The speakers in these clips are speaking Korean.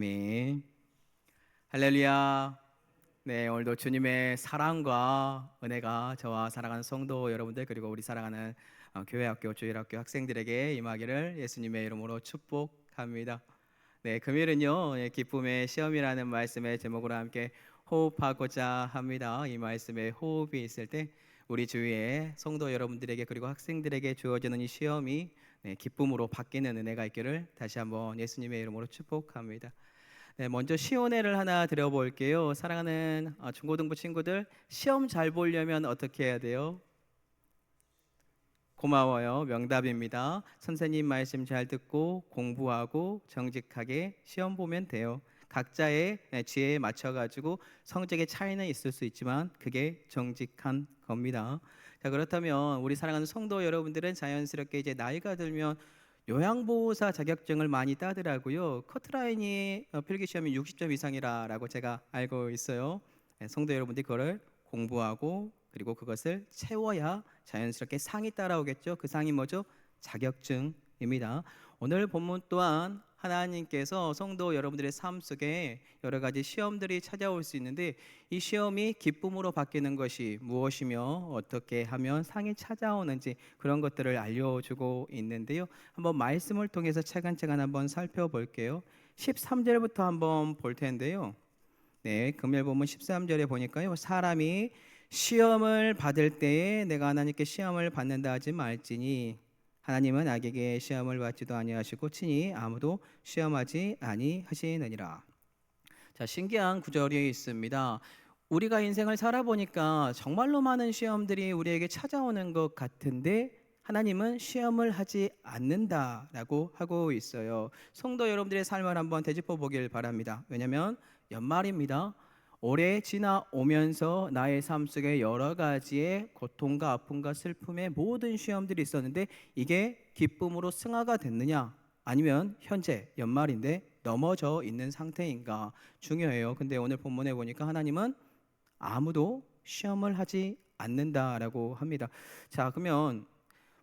아멘. 할렐루야. 네, 오늘도 주님의 사랑과 은혜가 저와 사랑하는 성도 여러분들 그리고 우리 사랑하는 교회학교 주일학교 학생들에게 임하기를 예수님의 이름으로 축복합니다. 네, 금요일은요, 기쁨의 시험이라는 말씀의 제목으로 함께 호흡하고자 합니다. 이 말씀에 호흡이 있을 때 우리 주위에 성도 여러분들에게 그리고 학생들에게 주어지는 이 시험이 기쁨으로 바뀌는 은혜가 있기를 다시 한번 예수님의 이름으로 축복합니다. 네, 먼저 시온회를 하나 드려볼게요. 사랑하는 중고등부 친구들, 시험 잘 보려면 어떻게 해야 돼요? 고마워요. 명답입니다. 선생님 말씀 잘 듣고 공부하고 정직하게 시험 보면 돼요. 각자의 지혜에 맞춰가지고 성적의 차이는 있을 수 있지만 그게 정직한 겁니다. 자, 그렇다면 우리 사랑하는 성도 여러분들은 자연스럽게 이제 나이가 들면 요양보호사 자격증을 많이 따더라고요. 커트라인이 필기시험이 60점 이상이라고 제가 알고 있어요. 성도 여러분들이 그거를 공부하고 그리고 그것을 채워야 자연스럽게 상이 따라오겠죠. 그 상이 뭐죠? 자격증입니다. 오늘 본문 또한 하나님께서 성도 여러분들의 삶 속에 여러 가지 시험들이 찾아올 수 있는데 이 시험이 기쁨으로 바뀌는 것이 무엇이며 어떻게 하면 상이 찾아오는지 그런 것들을 알려주고 있는데요. 한번 말씀을 통해서 차근차근 한번 살펴볼게요. 13절부터 한번 볼 텐데요. 네, 금요일 본문 13절에 보니까요. 사람이 시험을 받을 때에 내가 하나님께 시험을 받는다 하지 말지니 하나님은 악에게 시험을 받지도 아니하시고 친히 아무도 시험하지 아니하시느니라. 자, 신기한 구절이 있습니다. 우리가 인생을 살아보니까 정말로 많은 시험들이 우리에게 찾아오는 것 같은데 하나님은 시험을 하지 않는다라고 하고 있어요. 성도 여러분들의 삶을 한번 되짚어 보길 바랍니다. 왜냐하면 연말입니다. 올해 지나오면서 나의 삶 속에 여러 가지의 고통과 아픔과 슬픔의 모든 시험들이 있었는데 이게 기쁨으로 승화가 됐느냐 아니면 현재 연말인데 넘어져 있는 상태인가 중요해요. 근데 오늘 본문에 보니까 하나님은 아무도 시험을 하지 않는다라고 합니다. 자, 그러면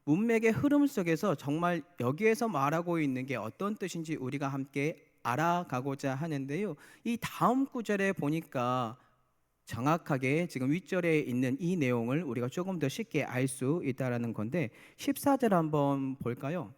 문맥의 흐름 속에서 정말 여기에서 말하고 있는 게 어떤 뜻인지 우리가 함께 알아가고자 하는데요. 이 다음 구절에 보니까 정확하게 지금 윗절에 있는 이 내용을 우리가 조금 더 쉽게 알 수 있다라는 건데 14절 한번 볼까요?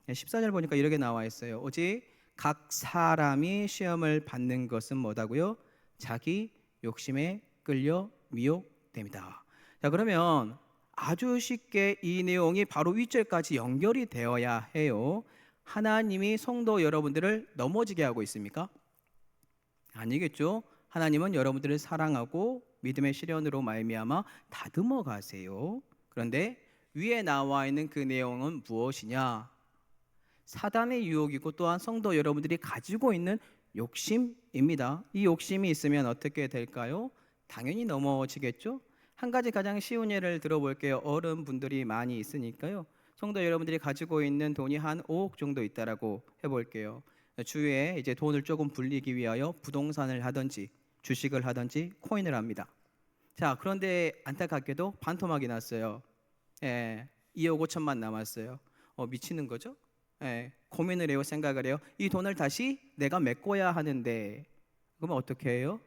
14절 보니까 이렇게 나와 있어요. 오직 각 사람이 시험을 받는 것은 뭐다고요? 자기 욕심에 끌려 미혹됩니다. 자, 그러면 아주 쉽게 이 내용이 바로 윗절까지 연결이 되어야 해요. 하나님이 성도 여러분들을 넘어지게 하고 있습니까? 아니겠죠. 하나님은 여러분들을 사랑하고 믿음의 시련으로 말미암아 다듬어 가세요. 그런데 위에 나와 있는 그 내용은 무엇이냐? 사단의 유혹이고 또한 성도 여러분들이 가지고 있는 욕심입니다. 이 욕심이 있으면 어떻게 될까요? 당연히 넘어지겠죠. 한 가지 가장 쉬운 예를 들어볼게요. 어른분들이 많이 있으니까요. 성도 여러분들이 가지고 있는 돈이 한 5억 정도 있다라고 해볼게요. 주위에 이제 돈을 조금 불리기 위하여 부동산을 하든지 주식을 하든지 코인을 합니다. 자, 그런데 안타깝게도 반토막이 났어요. 2억 5천만 남았어요. 미치는 거죠? 고민을 해요. 생각을 해요. 이 돈을 다시 내가 메꿔야 하는데 그러면 어떻게 해요?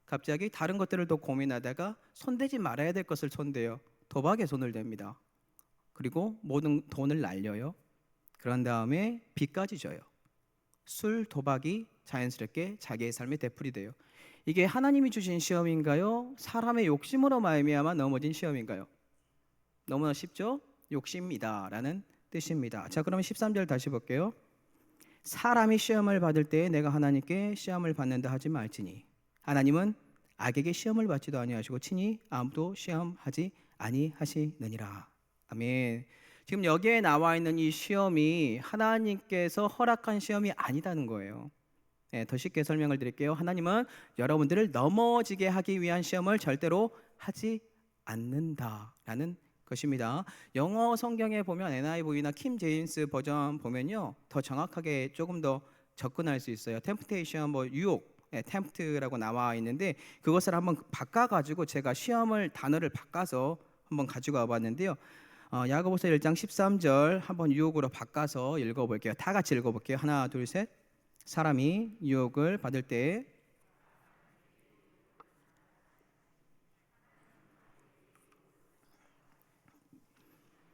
갑자기 다른 것들을 더 고민하다가 손대지 말아야 될 것을 손대요. 도박에 손을 댑니다. 그리고 모든 돈을 날려요. 그런 다음에 빚까지 져요. 술, 도박이 자연스럽게 자기의 삶에 되풀이돼요. 이게 하나님이 주신 시험인가요? 사람의 욕심으로 말미암아 넘어진 시험인가요? 너무나 쉽죠? 욕심이다라는 뜻입니다. 자, 그럼 13절 다시 볼게요. 사람이 시험을 받을 때에 내가 하나님께 시험을 받는다 하지 말지니 하나님은 악에게 시험을 받지도 아니하시고 친히 아무도 시험하지 아니하시느니라. 아멘. 지금 여기에 나와 있는 이 시험이 하나님께서 허락한 시험이 아니다는 거예요. 더 쉽게 설명을 드릴게요. 하나님은 여러분들을 넘어지게 하기 위한 시험을 절대로 하지 않는다라는 것입니다. 영어 성경에 보면 NIV나 킴 제임스 버전 보면요 더 정확하게 조금 더 접근할 수 있어요. 템프테이션 뭐 유혹, 템프트라고 나와 있는데 그것을 한번 바꿔가지고 제가 시험을 단어를 바꿔서 한번 가지고 와봤는데요. 야고보서 1장 13절 한번 유혹으로 바꿔서 읽어볼게요. 다 같이 읽어볼게요. 하나, 둘, 셋. 사람이 유혹을 받을 때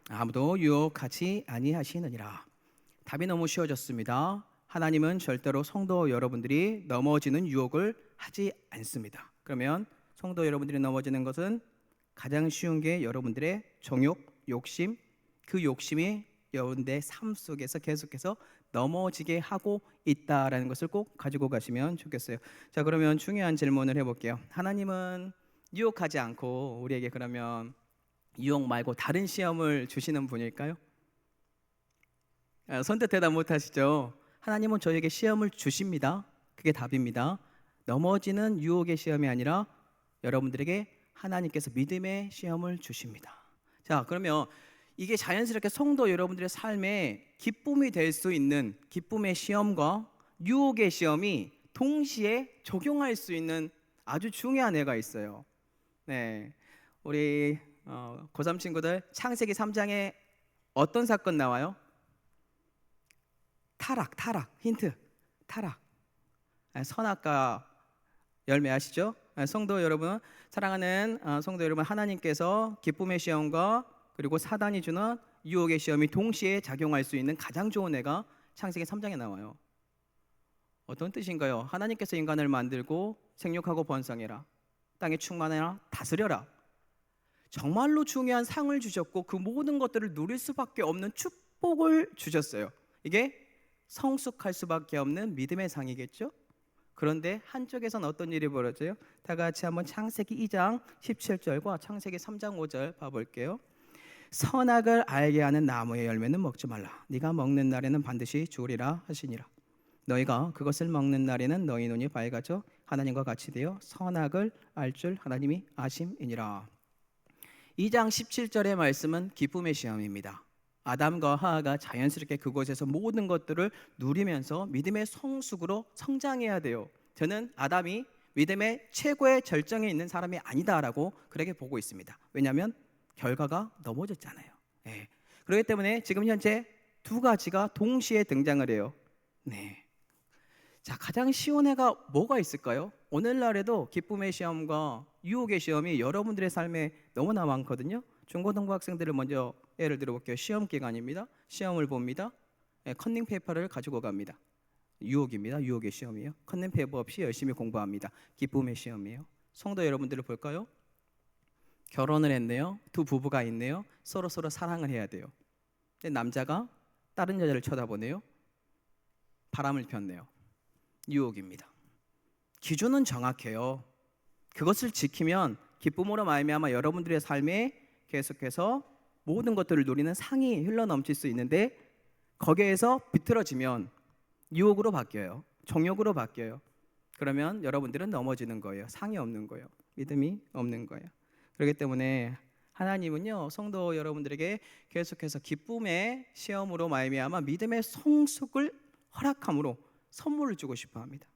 아무도 유혹하지 아니하시느니라. 답이 너무 쉬워졌습니다. 하나님은 절대로 성도 여러분들이 넘어지는 유혹을 하지 않습니다. 그러면 성도 여러분들이 넘어지는 것은 가장 쉬운 게 여러분들의 정욕, 욕심, 그 욕심이 여러분들의 삶 속에서 계속해서 넘어지게 하고 있다라는 것을 꼭 가지고 가시면 좋겠어요. 자, 그러면 중요한 질문을 해볼게요. 하나님은 유혹하지 않고 우리에게 그러면 유혹 말고 다른 시험을 주시는 분일까요? 선뜻 대답 못 하시죠? 하나님은 저에게 시험을 주십니다. 그게 답입니다. 넘어지는 유혹의 시험이 아니라 여러분들에게 하나님께서 믿음의 시험을 주십니다. 자, 그러면 이게 자연스럽게 성도 여러분들의 삶에 기쁨이 될 수 있는 기쁨의 시험과 유혹의 시험이 동시에 적용할 수 있는 아주 중요한 애가 있어요. 네, 우리 고3 친구들 창세기 3장에 어떤 사건 나와요? 타락. 힌트. 타락. 선악과 열매 아시죠? 성도 여러분, 사랑하는 성도 여러분, 하나님께서 기쁨의 시험과 그리고 사단이 주는 유혹의 시험이 동시에 작용할 수 있는 가장 좋은 애가 창세기 3장에 나와요. 어떤 뜻인가요? 하나님께서 인간을 만들고 생육하고 번성해라, 땅에 충만해라, 다스려라. 정말로 중요한 상을 주셨고 그 모든 것들을 누릴 수밖에 없는 축복을 주셨어요. 이게 성숙할 수밖에 없는 믿음의 상이겠죠? 그런데 한쪽에서는 어떤 일이 벌어져요? 다 같이 한번 창세기 2장 17절과 창세기 3장 5절 봐볼게요. 선악을 알게 하는 나무의 열매는 먹지 말라. 네가 먹는 날에는 반드시 죽으리라 하시니라. 너희가 그것을 먹는 날에는 너희 눈이 밝아져 하나님과 같이 되어 선악을 알 줄 하나님이 아심이니라. 2장 17절의 말씀은 기쁨의 시험입니다. 아담과 하하가 자연스럽게 그곳에서 모든 것들을 누리면서 믿음의 성숙으로 성장해야 돼요. 저는 아담이 믿음의 최고의 절정에 있는 사람이 아니다라고 그렇게 보고 있습니다. 왜냐하면 결과가 넘어졌잖아요. 네. 그렇기 때문에 지금 현재 두 가지가 동시에 등장을 해요. 네. 자, 가장 쉬운 애가 뭐가 있을까요? 오늘날에도 기쁨의 시험과 유혹의 시험이 여러분들의 삶에 너무나 많거든요. 중고등부 학생들을 먼저 예를 들어볼게요. 시험 기간입니다. 시험을 봅니다. 컨닝 페이퍼를 가지고 갑니다. 유혹입니다. 유혹의 시험이에요. 컨닝 페이퍼 없이 열심히 공부합니다. 기쁨의 시험이에요. 성도 여러분들을 볼까요? 결혼을 했네요. 두 부부가 있네요. 서로 사랑을 해야 돼요. 근데 남자가 다른 여자를 쳐다보네요. 바람을 폈네요. 유혹입니다. 기준은 정확해요. 그것을 지키면 기쁨으로 말미암아 여러분들의 삶에 계속해서 모든 것들을 누리는 상이 흘러넘칠 수 있는데 거기에서 비틀어지면 유혹으로 바뀌어요. 정욕으로 바뀌어요. 그러면 여러분들은 넘어지는 거예요. 상이 없는 거예요. 믿음이 없는 거예요. 그렇기 때문에 하나님은요, 성도 여러분들에게 계속해서 기쁨의 시험으로 말미암아 믿음의 성숙을 허락함으로 선물을 주고 싶어 합니다.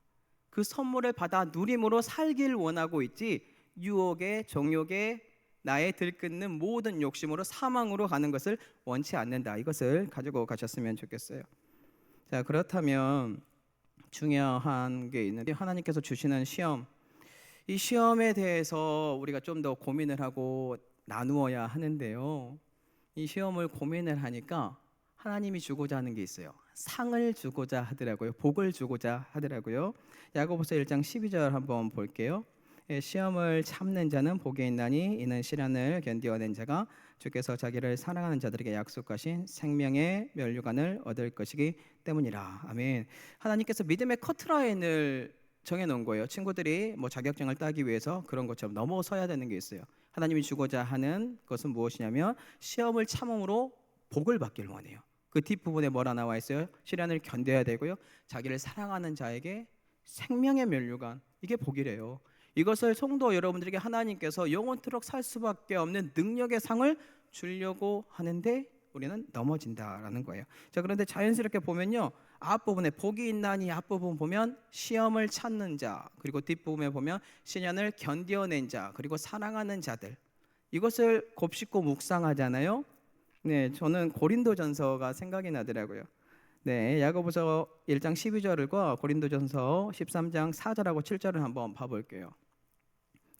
그 선물을 받아 누림으로 살길 원하고 있지 유혹에 정욕에 나의 들끓는 모든 욕심으로 사망으로 가는 것을 원치 않는다. 이것을 가지고 가셨으면 좋겠어요. 자, 그렇다면 중요한 게 있는데 하나님께서 주시는 시험, 이 시험에 대해서 우리가 좀 더 고민을 하고 나누어야 하는데요. 이 시험을 고민을 하니까 하나님이 주고자 하는 게 있어요. 상을 주고자 하더라고요. 복을 주고자 하더라고요. 야고보서 1장 12절 한번 볼게요. 시험을 참는 자는 복이 있나니 이는 시련을 견디어낸 자가 주께서 자기를 사랑하는 자들에게 약속하신 생명의 면류관을 얻을 것이기 때문이라. 아멘. 하나님께서 믿음의 커트라인을 정해놓은 거예요. 친구들이 뭐 자격증을 따기 위해서 그런 것처럼 넘어서야 되는 게 있어요. 하나님이 주고자 하는 것은 무엇이냐면 시험을 참음으로 복을 받길 원해요. 그 뒷부분에 뭐라 나와 있어요? 시련을 견뎌야 되고요. 자기를 사랑하는 자에게 생명의 면류관, 이게 복이래요. 이것을 성도 여러분들에게 하나님께서 영원토록 살 수밖에 없는 능력의 상을 주려고 하는데 우리는 넘어진다라는 거예요. 자, 그런데 자연스럽게 보면요, 앞부분에 복이 있나니 앞부분 보면 시험을 찾는 자, 그리고 뒷부분에 보면 시련을 견뎌낸 자, 그리고 사랑하는 자들, 이것을 곱씹고 묵상하잖아요. 네, 저는 고린도전서가 생각이 나더라고요. 네, 야고보서 1장 12절과 고린도전서 13장 4절하고 7절을 한번 봐볼게요.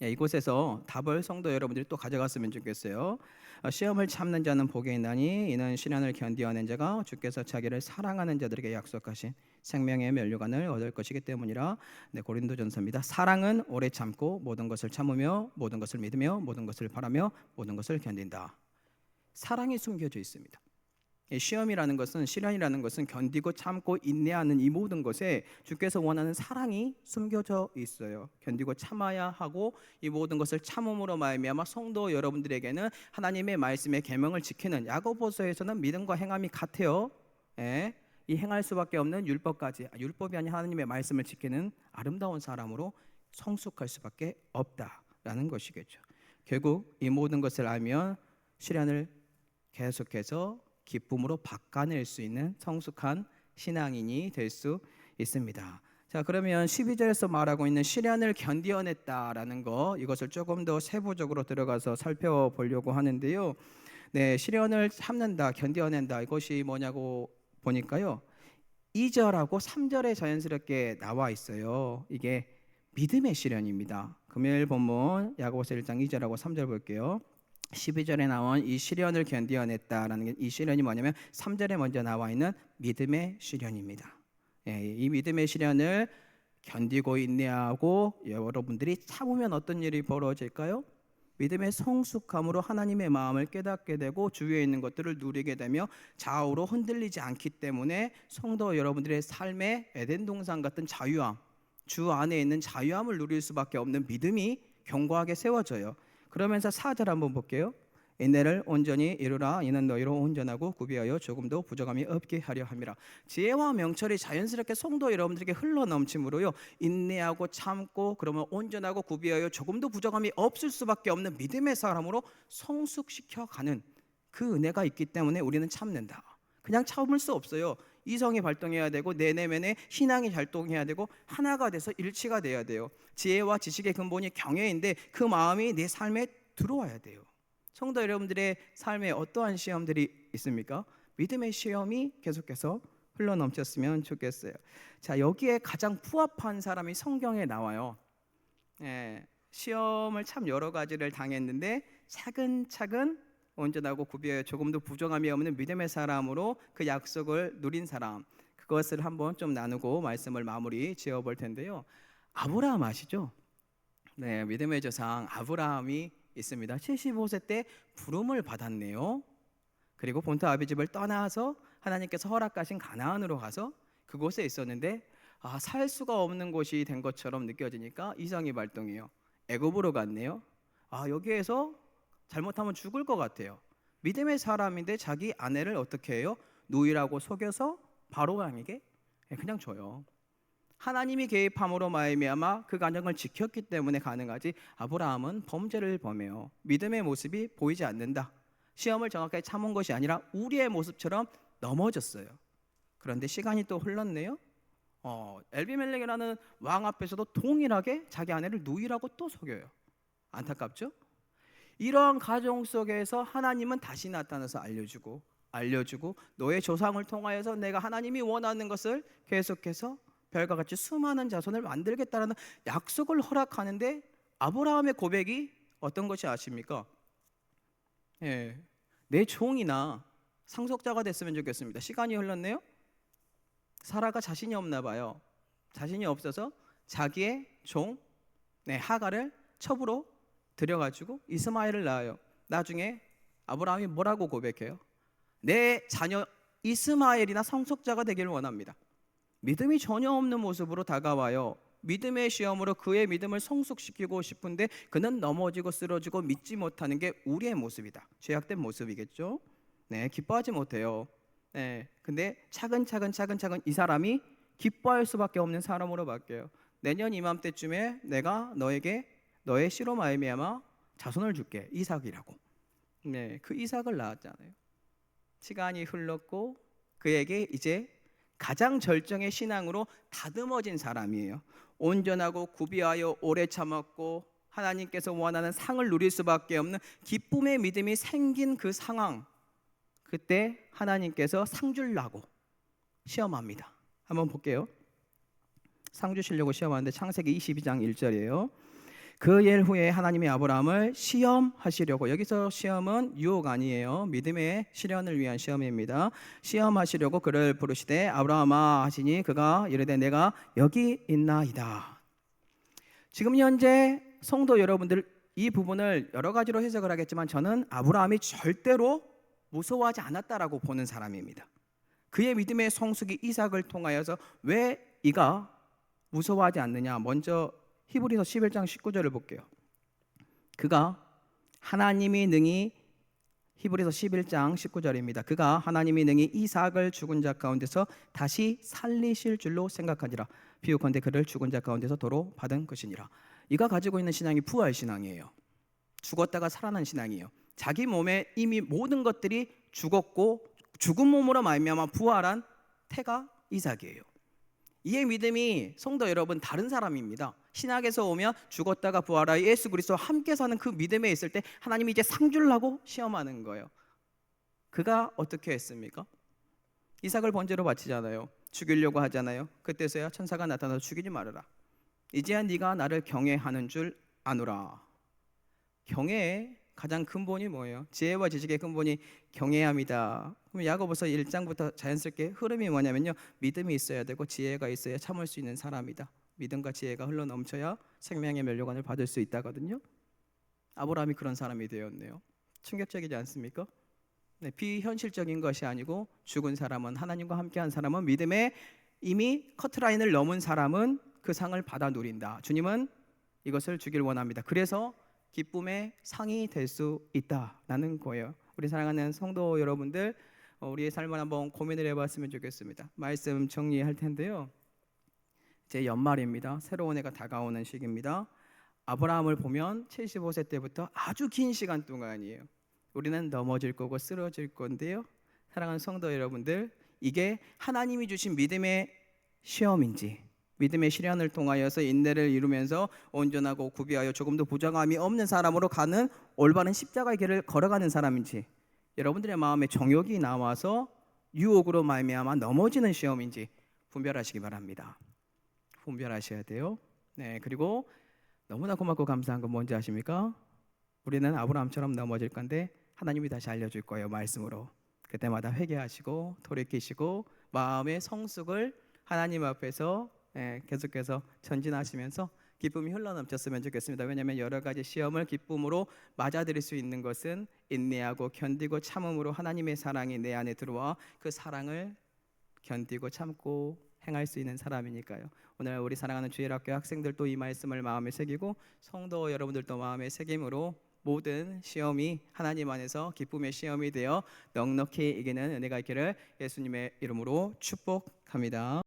이곳에서 답을 성도 여러분들이 또 가져갔으면 좋겠어요. 시험을 참는 자는 복이 있나니 이는 시련을 견디어낸 자가 주께서 자기를 사랑하는 자들에게 약속하신 생명의 면류관을 얻을 것이기 때문이라. 네, 고린도전서입니다. 사랑은 오래 참고 모든 것을 참으며 모든 것을 믿으며 모든 것을 바라며 모든 것을 견딘다. 사랑이 숨겨져 있습니다. 시험이라는 것은, 시련이라는 것은 견디고 참고 인내하는 이 모든 것에 주께서 원하는 사랑이 숨겨져 있어요. 견디고 참아야 하고 이 모든 것을 참음으로 말미암아 성도 여러분들에게는 하나님의 말씀의 계명을 지키는, 야고보서에서는 믿음과 행함이 같아요. 예, 이 행할 수밖에 없는 율법까지, 율법이 아닌 하나님의 말씀을 지키는 아름다운 사람으로 성숙할 수밖에 없다라는 것이겠죠. 결국 이 모든 것을 알면 시련을 계속해서 기쁨으로 바꿔낼 수 있는 성숙한 신앙인이 될 수 있습니다. 자, 그러면 12절에서 말하고 있는 시련을 견디어냈다라는 거, 이것을 조금 더 세부적으로 들어가서 살펴보려고 하는데요. 네, 시련을 참는다, 견디어낸다, 이것이 뭐냐고 보니까요, 2절하고 3절에 자연스럽게 나와 있어요. 이게 믿음의 시련입니다. 금요일 본문 야고보서 1장 2절하고 3절 볼게요. 12절에 나온 이 시련을 견디어냈다라는 게, 이 시련이 뭐냐면 3절에 먼저 나와 있는 믿음의 시련입니다. 이 믿음의 시련을 견디고 인내하고 여러분들이 참으면 어떤 일이 벌어질까요? 믿음의 성숙함으로 하나님의 마음을 깨닫게 되고 주위에 있는 것들을 누리게 되며 좌우로 흔들리지 않기 때문에 성도 여러분들의 삶에 에덴 동산 같은 자유함, 주 안에 있는 자유함을 누릴 수밖에 없는 믿음이 견고하게 세워져요. 그러면서 4절 한번 볼게요. 인내를 온전히 이루라. 이는 너희로 온전하고 구비하여 조금도 부족함이 없게 하려 함이라. 지혜와 명철이 자연스럽게 성도 여러분들에게 흘러넘침으로요, 인내하고 참고 그러면 온전하고 구비하여 조금도 부족함이 없을 수밖에 없는 믿음의 사람으로 성숙시켜가는 그 은혜가 있기 때문에 우리는 참는다. 그냥 참을 수 없어요. 이성이 발동해야 되고 내 내면에 신앙이 발동해야 되고 하나가 돼서 일치가 돼야 돼요. 지혜와 지식의 근본이 경외인데 그 마음이 내 삶에 들어와야 돼요. 성도 여러분들의 삶에 어떠한 시험들이 있습니까? 믿음의 시험이 계속해서 흘러넘쳤으면 좋겠어요. 자, 여기에 가장 부합한 사람이 성경에 나와요. 시험을 참 여러 가지를 당했는데 차근차근 온전하고 구비하여 조금도 부정함이 없는 믿음의 사람으로 그 약속을 누린 사람, 그것을 한번 좀 나누고 말씀을 마무리 지어볼 텐데요. 아브라함 아시죠? 네, 믿음의 조상 아브라함이 있습니다. 75세 때 부름을 받았네요. 그리고 본토 아비집을 떠나서 하나님께서 허락하신 가나안으로 가서 그곳에 있었는데 살 수가 없는 곳이 된 것처럼 느껴지니까 이성이 발동해요. 애굽으로 갔네요. 여기에서 잘못하면 죽을 것 같아요. 믿음의 사람인데 자기 아내를 어떻게 해요? 누이라고 속여서 바로 왕에게 그냥 줘요. 하나님이 개입함으로 말미암아 그 가정을 지켰기 때문에 가능하지, 아브라함은 범죄를 범해요. 믿음의 모습이 보이지 않는다. 시험을 정확하게 참은 것이 아니라 우리의 모습처럼 넘어졌어요. 그런데 시간이 또 흘렀네요. 엘비멜렉이라는 왕 앞에서도 동일하게 자기 아내를 누이라고 또 속여요. 안타깝죠? 이러한 가정 속에서 하나님은 다시 나타나서 알려주고 너의 조상을 통하여서 내가 하나님이 원하는 것을 계속해서 별과 같이 수많은 자손을 만들겠다라는 약속을 허락하는데, 아브라함의 고백이 어떤 것이 아십니까? 내 종이나 상속자가 됐으면 좋겠습니다. 시간이 흘렀네요. 사라가 자신이 없나 봐요. 자신이 없어서 자기의 종 하가를 첩으로 들여가지고 이스마엘을 낳아요. 나중에 아브라함이 뭐라고 고백해요? 내 자녀 이스마엘이나 상속자가 되기를 원합니다. 믿음이 전혀 없는 모습으로 다가와요. 믿음의 시험으로 그의 믿음을 성숙시키고 싶은데 그는 넘어지고 쓰러지고 믿지 못하는 게 우리의 모습이다. 죄악된 모습이겠죠. 기뻐하지 못해요. 근데 차근차근 이 사람이 기뻐할 수밖에 없는 사람으로 바뀌어요. 내년 이맘때쯤에 내가 너에게 너의 씨로 말미암아 자손을 줄게, 이삭이라고. 그 이삭을 낳았잖아요. 시간이 흘렀고 그에게 이제 가장 절정의 신앙으로 다듬어진 사람이에요. 온전하고 구비하여 오래 참았고 하나님께서 원하는 상을 누릴 수밖에 없는 기쁨의 믿음이 생긴 그 상황, 그때 하나님께서 상 주려고 시험합니다. 한번 볼게요. 상 주시려고 시험하는데 창세기 22장 1절이에요. 그 일 후에 하나님이 아브라함을 시험하시려고, 여기서 시험은 유혹 아니에요. 믿음의 실현을 위한 시험입니다. 시험하시려고 그를 부르시되 아브라함아 하시니 그가 이르되 내가 여기 있나이다. 지금 현재 성도 여러분들, 이 부분을 여러 가지로 해석을 하겠지만 저는 아브라함이 절대로 무서워하지 않았다라고 보는 사람입니다. 그의 믿음의 성숙이 이삭을 통하여서 왜 이가 무서워하지 않느냐. 먼저 히브리서 11장 19절을 볼게요. 그가 하나님이 능히, 히브리서 11장 19절입니다. 그가 하나님이 능히 이삭을 죽은 자 가운데서 다시 살리실 줄로 생각하니라. 비유컨대 그를 죽은 자 가운데서 도로 받은 것이니라. 이가 가지고 있는 신앙이 부활 신앙이에요. 죽었다가 살아난 신앙이에요. 자기 몸에 이미 모든 것들이 죽었고 죽은 몸으로 말미암아 부활한 태가 이삭이에요. 이의 믿음이 성도 여러분 다른 사람입니다. 신약에서 오면 죽었다가 부활하여 예수 그리스도와 함께 사는 그 믿음에 있을 때 하나님이 이제 상 주려고 시험하는 거예요. 그가 어떻게 했습니까? 이삭을 번제로 바치잖아요. 죽이려고 하잖아요. 그때서야 천사가 나타나서 죽이지 말아라. 이제야 네가 나를 경외하는 줄 아노라. 경외의 가장 근본이 뭐예요? 지혜와 지식의 근본이 경외함이다. 그럼 야고보서 1장부터 자연스럽게 흐름이 뭐냐면요, 믿음이 있어야 되고 지혜가 있어야 참을 수 있는 사람이다. 믿음과 지혜가 흘러 넘쳐야 생명의 면류관을 받을 수 있다거든요. 아브라함이 그런 사람이 되었네요. 충격적이지 않습니까? 네, 비현실적인 것이 아니고 죽은 사람은, 하나님과 함께한 사람은, 믿음에 이미 커트라인을 넘은 사람은 그 상을 받아 누린다. 주님은 이것을 주길 원합니다. 그래서 기쁨의 상이 될 수 있다라는 거예요. 우리 사랑하는 성도 여러분들, 우리의 삶을 한번 고민을 해봤으면 좋겠습니다. 말씀 정리할 텐데요. 이제 연말입니다. 새로운 해가 다가오는 시기입니다. 아브라함을 보면 75세 때부터 아주 긴 시간 동안이에요. 우리는 넘어질 거고 쓰러질 건데요. 사랑하는 성도 여러분들, 이게 하나님이 주신 믿음의 시험인지, 믿음의 시련을 통하여서 인내를 이루면서 온전하고 구비하여 조금도 부정함이 없는 사람으로 가는 올바른 십자가의 길을 걸어가는 사람인지, 여러분들의 마음에 정욕이 나와서 유혹으로 말미암아 넘어지는 시험인지 분별하시기 바랍니다. 분별하셔야 돼요. 네, 그리고 너무나 고맙고 감사한 건 뭔지 아십니까? 우리는 아브라함처럼 넘어질 건데 하나님이 다시 알려줄 거예요. 말씀으로. 그때마다 회개하시고 돌이키시고 마음의 성숙을 하나님 앞에서 계속해서 전진하시면서 기쁨이 흘러넘쳤으면 좋겠습니다. 왜냐하면 여러 가지 시험을 기쁨으로 맞아들일 수 있는 것은 인내하고 견디고 참음으로 하나님의 사랑이 내 안에 들어와 그 사랑을 견디고 참고 행할 수 있는 사람이니까요. 오늘 우리 사랑하는 주일학교 학생들도 이 말씀을 마음에 새기고 성도 여러분들도 마음에 새김으로 모든 시험이 하나님 안에서 기쁨의 시험이 되어 넉넉히 이기는 은혜가 있기를 예수님의 이름으로 축복합니다.